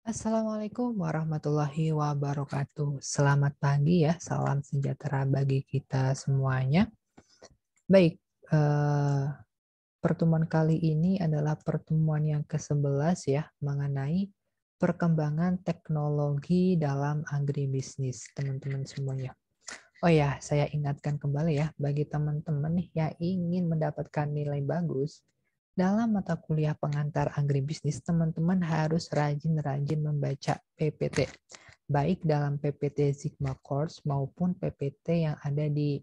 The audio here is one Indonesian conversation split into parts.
Assalamualaikum warahmatullahi wabarakatuh. Selamat pagi ya, salam sejahtera bagi kita semuanya. Baik, pertemuan kali ini adalah pertemuan yang ke-11 ya, mengenai perkembangan teknologi dalam agribisnis, teman-teman semuanya. Oh ya, saya ingatkan kembali ya, bagi teman-teman nih yang ingin mendapatkan nilai bagus, dalam mata kuliah pengantar agribisnis, teman-teman harus rajin-rajin membaca PPT. Baik dalam PPT Sigma Course maupun PPT yang ada di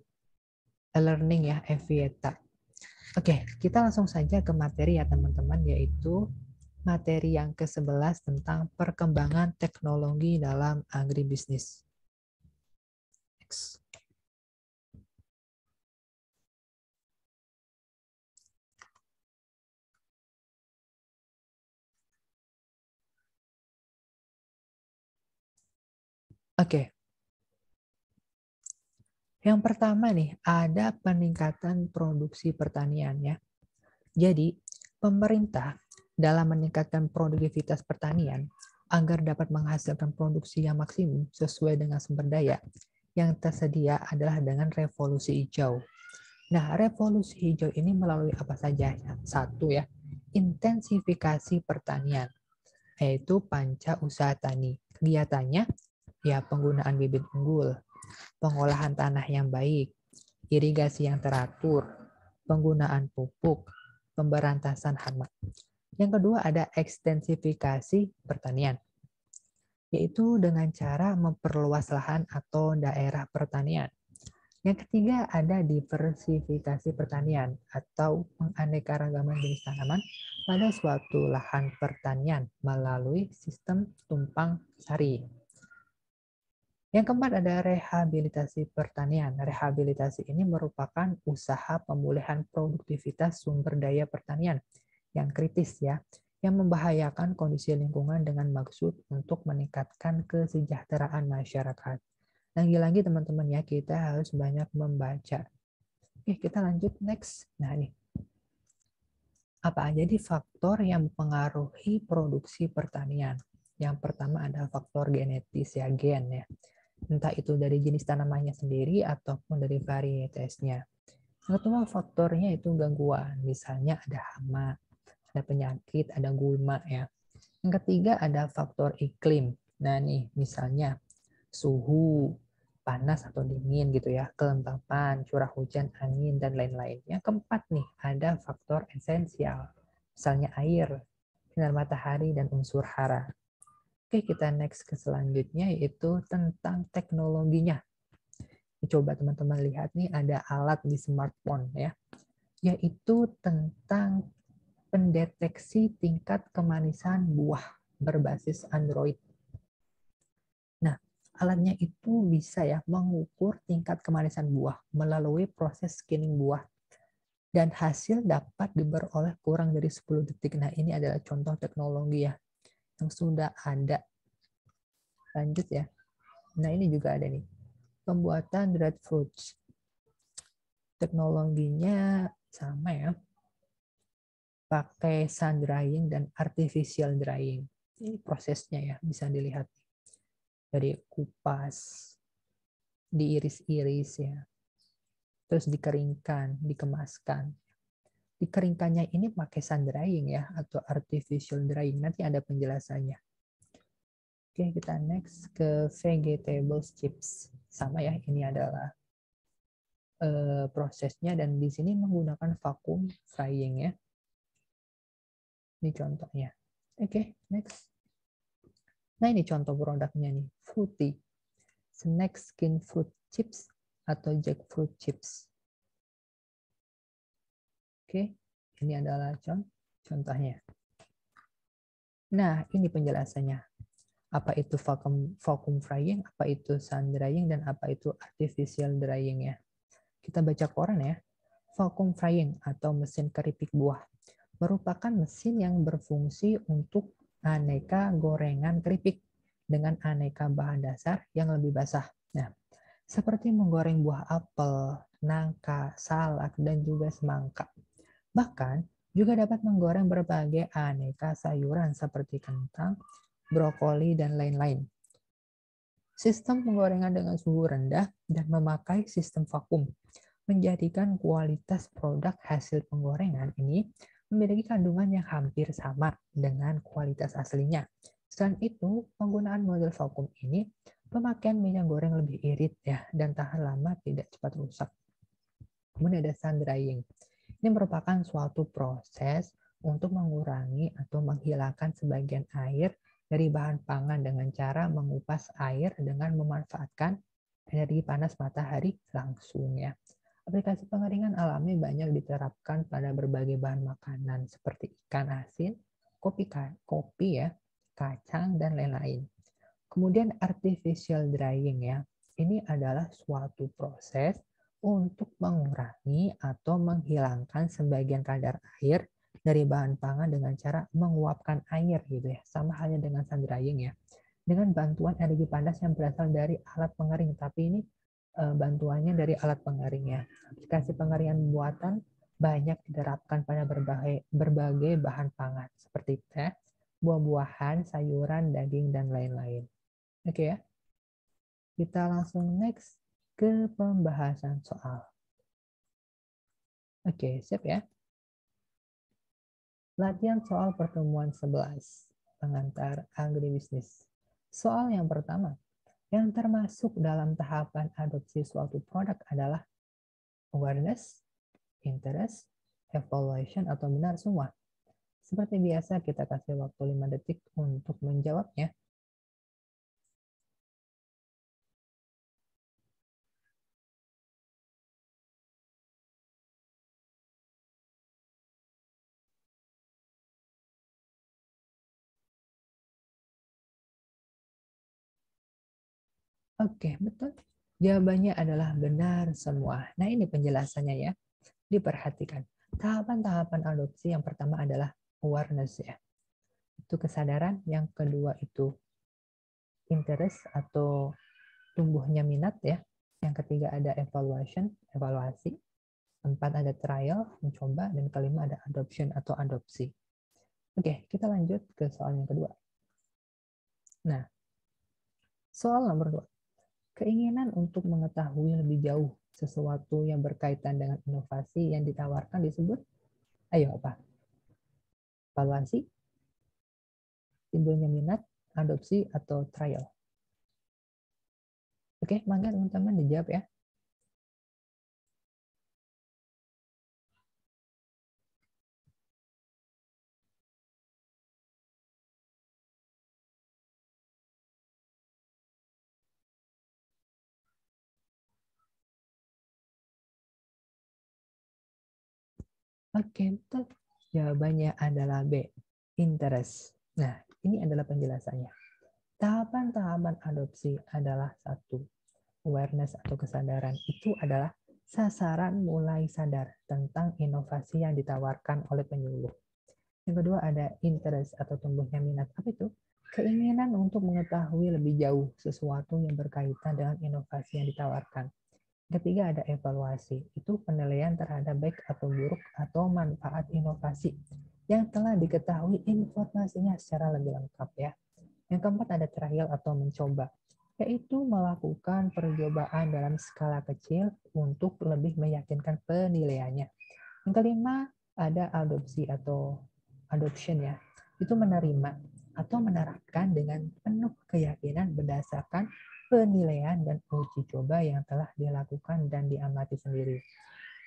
e-learning ya, Evieta. Oke, kita langsung saja ke materi ya teman-teman, yaitu materi yang ke-11 tentang perkembangan teknologi dalam agribisnis. Next. Oke, yang pertama nih, ada peningkatan produksi pertanian ya. Jadi, pemerintah dalam meningkatkan produktivitas pertanian agar dapat menghasilkan produksi yang maksimum sesuai dengan sumber daya yang tersedia adalah dengan revolusi hijau. Nah, revolusi hijau ini melalui apa saja? Satu ya, intensifikasi pertanian, yaitu panca usaha tani. Kegiatannya ya penggunaan bibit unggul, pengolahan tanah yang baik, irigasi yang teratur, penggunaan pupuk, pemberantasan hama. Yang kedua ada ekstensifikasi pertanian, yaitu dengan cara memperluas lahan atau daerah pertanian. Yang ketiga ada diversifikasi pertanian atau penganeka-ragaman jenis tanaman pada suatu lahan pertanian melalui sistem tumpang sari. Yang keempat ada rehabilitasi pertanian. Rehabilitasi ini merupakan usaha pemulihan produktivitas sumber daya pertanian yang kritis ya, yang membahayakan kondisi lingkungan dengan maksud untuk meningkatkan kesejahteraan masyarakat. Lagi-lagi teman-teman ya, kita harus banyak membaca. Oke, kita lanjut next. Nah, ini. Apa aja di faktor yang mempengaruhi produksi pertanian? Yang pertama ada faktor genetis ya, gen ya. Entah itu dari jenis tanamannya sendiri ataupun dari varietasnya. Yang kedua faktornya itu gangguan, misalnya ada hama, ada penyakit, ada gulma ya. Yang ketiga ada faktor iklim. Nah nih misalnya suhu, panas atau dingin gitu ya, kelembapan, curah hujan, angin, dan lain-lain. Yang keempat nih ada faktor esensial, misalnya air, sinar matahari, dan unsur hara. Oke, kita next ke selanjutnya yaitu tentang teknologinya. Coba teman-teman lihat nih ada alat di smartphone ya, yaitu tentang pendeteksi tingkat kemanisan buah berbasis Android. Nah, alatnya itu bisa ya mengukur tingkat kemanisan buah melalui proses scanning buah dan hasil dapat diperoleh kurang dari 10 detik. Nah, ini adalah contoh teknologi ya yang sudah ada. Lanjut ya. Nah, ini juga ada nih. Pembuatan dried fruits. Teknologinya sama ya. Pakai sun drying dan artificial drying. Ini prosesnya ya, bisa dilihat. Dari kupas, diiris-iris ya. Terus dikeringkan, dikemaskan. Dikeringkannya ini pakai sun drying ya, atau artificial drying. Nanti ada penjelasannya. Oke, kita next ke vegetables chips. Sama ya, ini adalah prosesnya dan di sini menggunakan vacuum frying ya. Ini contohnya. Oke, next. Nah, ini contoh produknya nih, Fruity. Snack skin fruit chips atau jackfruit chips. Oke, ini adalah contohnya. Nah, ini penjelasannya. Apa itu vacuum frying, apa itu sun drying, dan apa itu artificial drying ya. Kita baca koran ya. Vacuum frying atau mesin keripik buah merupakan mesin yang berfungsi untuk aneka gorengan keripik dengan aneka bahan dasar yang lebih basah. Nah, seperti menggoreng buah apel, nangka, salak, dan juga semangka. Bahkan juga dapat menggoreng berbagai aneka sayuran seperti kentang, brokoli, dan lain-lain. Sistem penggorengan dengan suhu rendah dan memakai sistem vakum menjadikan kualitas produk hasil penggorengan ini memiliki kandungan yang hampir sama dengan kualitas aslinya. Selain itu, penggunaan model vakum ini pemakaian minyak goreng lebih irit ya dan tahan lama, tidak cepat rusak. Kemudian ada sun drying. Ini merupakan suatu proses untuk mengurangi atau menghilangkan sebagian air dari bahan pangan dengan cara mengupas air dengan memanfaatkan energi panas matahari langsung ya. Aplikasi pengeringan alami banyak diterapkan pada berbagai bahan makanan seperti ikan asin, kopi ya, kacang, dan lain-lain. Kemudian artificial drying ya. Ini adalah suatu proses untuk mengurangi atau menghilangkan sebagian kadar air dari bahan pangan dengan cara menguapkan air gitu ya. Sama halnya dengan sun drying ya. Dengan bantuan energi panas yang berasal dari alat pengering, tapi ini bantuannya dari alat pengering ya. Aplikasi pengeringan buatan banyak diterapkan pada berbagai bahan pangan seperti teh, buah-buahan, sayuran, daging, dan lain-lain. Oke ya. Kita langsung next ke pembahasan soal. Oke, siap ya. Latihan soal pertemuan 11, pengantar agribisnis. Soal yang pertama, yang termasuk dalam tahapan adopsi suatu produk adalah awareness, interest, evaluation, atau benar semua. Seperti biasa, kita kasih waktu 5 detik untuk menjawabnya. Oke, betul. Jawabannya adalah benar semua. Nah, ini penjelasannya ya. Diperhatikan. Tahapan-tahapan adopsi yang pertama adalah awareness ya. Itu kesadaran. Yang kedua itu interest atau tumbuhnya minat ya. Yang ketiga ada evaluation, evaluasi. Keempat ada trial, mencoba. Dan kelima ada adoption atau adopsi. Oke, kita lanjut ke soal yang kedua. Nah, soal nomor 2. Keinginan untuk mengetahui lebih jauh sesuatu yang berkaitan dengan inovasi yang ditawarkan disebut, ayo apa? Evaluasi, timbulnya minat, adopsi, atau trial. Oke, mangga teman-teman dijawab ya. Oke, betul. Jawabannya adalah B, interest. Nah, ini adalah penjelasannya. Tahapan-tahapan adopsi adalah satu, awareness atau kesadaran itu adalah sasaran mulai sadar tentang inovasi yang ditawarkan oleh penyuluh. Yang kedua ada interest atau tumbuhnya minat. Apa itu? Keinginan untuk mengetahui lebih jauh sesuatu yang berkaitan dengan inovasi yang ditawarkan. Ketiga ada evaluasi, itu penilaian terhadap baik atau buruk atau manfaat inovasi yang telah diketahui informasinya secara lebih lengkap ya. Yang keempat ada trial atau mencoba, yaitu melakukan percobaan dalam skala kecil untuk lebih meyakinkan penilaiannya. Yang kelima ada adopsi atau adoption ya, itu menerima atau menerapkan dengan penuh keyakinan berdasarkan penilaian dan uji coba yang telah dilakukan dan diamati sendiri.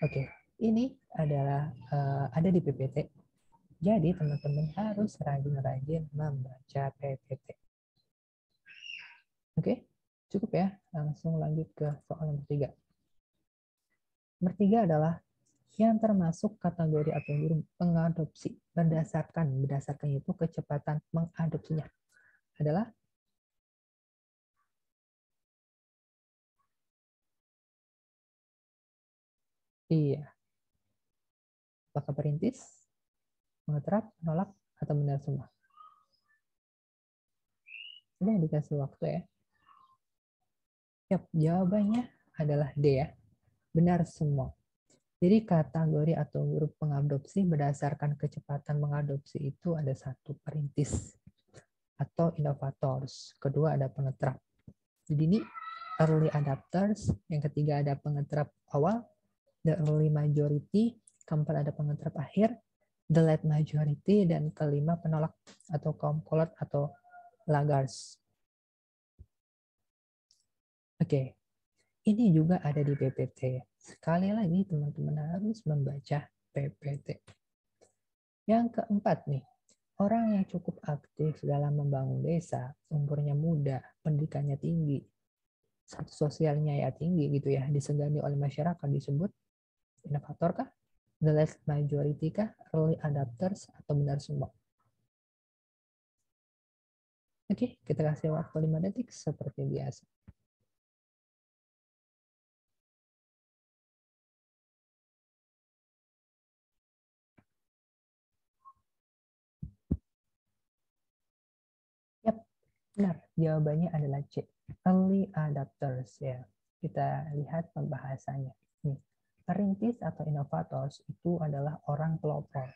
Oke, ini adalah ada di PPT. Jadi teman-teman harus rajin-rajin membaca PPT. Oke, cukup ya. Langsung lanjut ke soal nomor 3. Nomor 3 adalah yang termasuk kategori atau guru pengadopsi berdasarkan itu kecepatan mengadopsinya adalah iya. Apakah perintis, mengeterap, menolak, atau benar semua? Sudah dikasih waktu ya. Yap, jawabannya adalah D ya. Benar semua. Jadi kategori atau grup pengadopsi berdasarkan kecepatan mengadopsi itu ada satu, perintis. atau innovators. Kedua ada pengetrap. Jadi ini early adapters, yang ketiga ada pengetrap awal, the early majority, keempat ada pengetrap akhir, the late majority, dan kelima penolak atau kaum kolot atau laggards. Oke, ini juga ada di PPT. Sekali lagi teman-teman harus membaca PPT. Yang keempat nih, orang yang cukup aktif dalam membangun desa, umurnya muda, pendidikannya tinggi, status sosialnya ya tinggi gitu ya, disegani oleh masyarakat disebut inovator kah? The late majority kah? Early adapters atau benar semua? Oke, kita kasih waktu 5 detik seperti biasa. Yap, benar. Jawabannya adalah C. Early adapters ya. Kita lihat pembahasannya. Nih, perintis atau inovators itu adalah orang pelopor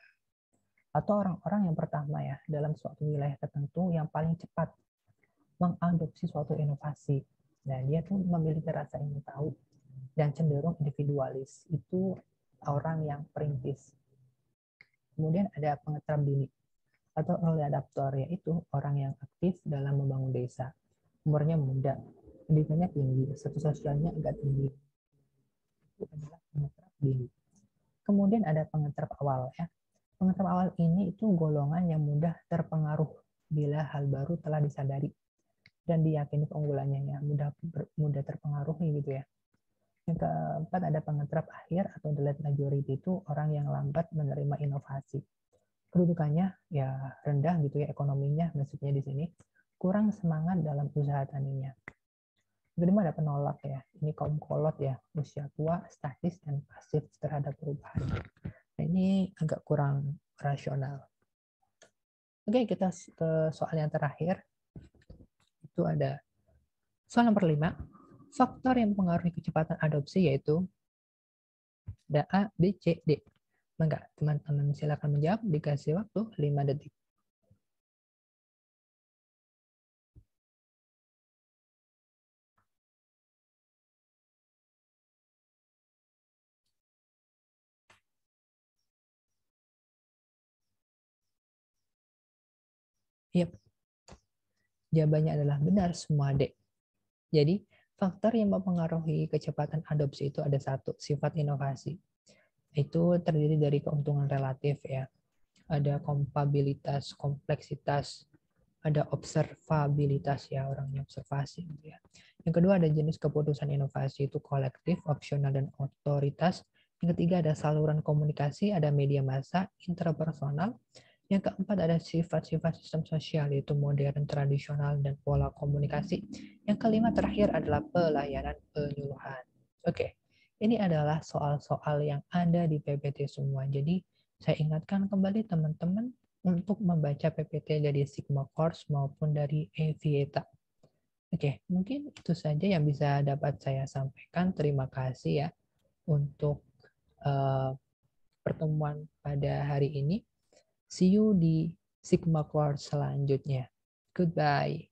atau orang-orang yang pertama ya dalam suatu wilayah tertentu yang paling cepat mengadopsi suatu inovasi. Nah, dia tuh memiliki rasa ingin tahu dan cenderung individualis. Itu orang yang perintis. Kemudian ada pengetrap dini atau early adapter, yaitu orang yang aktif dalam membangun desa. Umurnya muda, pendidikannya tinggi, status sosialnya agak tinggi. Itu adalah pengetrap dini. Kemudian ada pengetrap awal ya. Pengetrap awal ini itu golongan yang mudah terpengaruh bila hal baru telah disadari dan diyakini keunggulannya ya, mudah terpengaruhi gitu ya. Yang keempat ada pengetrap akhir atau the late majority, itu orang yang lambat menerima inovasi. Kedudukannya ya rendah gitu ya, ekonominya maksudnya di sini, kurang semangat dalam usaha taninya. Kedua ada penolak ya, ini kaum kolot ya, usia tua, statis dan pasif terhadap perubahan. Nah, ini agak kurang rasional. Oke, kita ke soal yang terakhir. Itu ada soal nomor 5. Faktor yang mempengaruhi kecepatan adopsi yaitu ada A, B, C, D. Enggak, teman-teman silakan menjawab, dikasih waktu 5 detik. Yap. Jawabannya adalah benar semua D. Jadi, faktor yang mempengaruhi kecepatan adopsi itu ada satu, sifat inovasi. Itu terdiri dari keuntungan relatif ya. Ada kompabilitas, kompleksitas, ada observabilitas ya, orangnya observasi gitu ya. Yang kedua ada jenis keputusan inovasi, itu kolektif, opsional, dan otoritas. Yang ketiga ada saluran komunikasi, ada media massa, interpersonal. Yang keempat ada sifat-sifat sistem sosial, yaitu modern, tradisional, dan pola komunikasi. Yang kelima terakhir adalah pelayanan penyuluhan. Oke, ini adalah soal-soal yang ada di PPT semua. Jadi saya ingatkan kembali teman-teman untuk membaca PPT dari Sigma Course maupun dari Avieta. Oke, mungkin itu saja yang bisa dapat saya sampaikan. Terima kasih ya untuk pertemuan pada hari ini. See you di Sigma Course selanjutnya. Goodbye.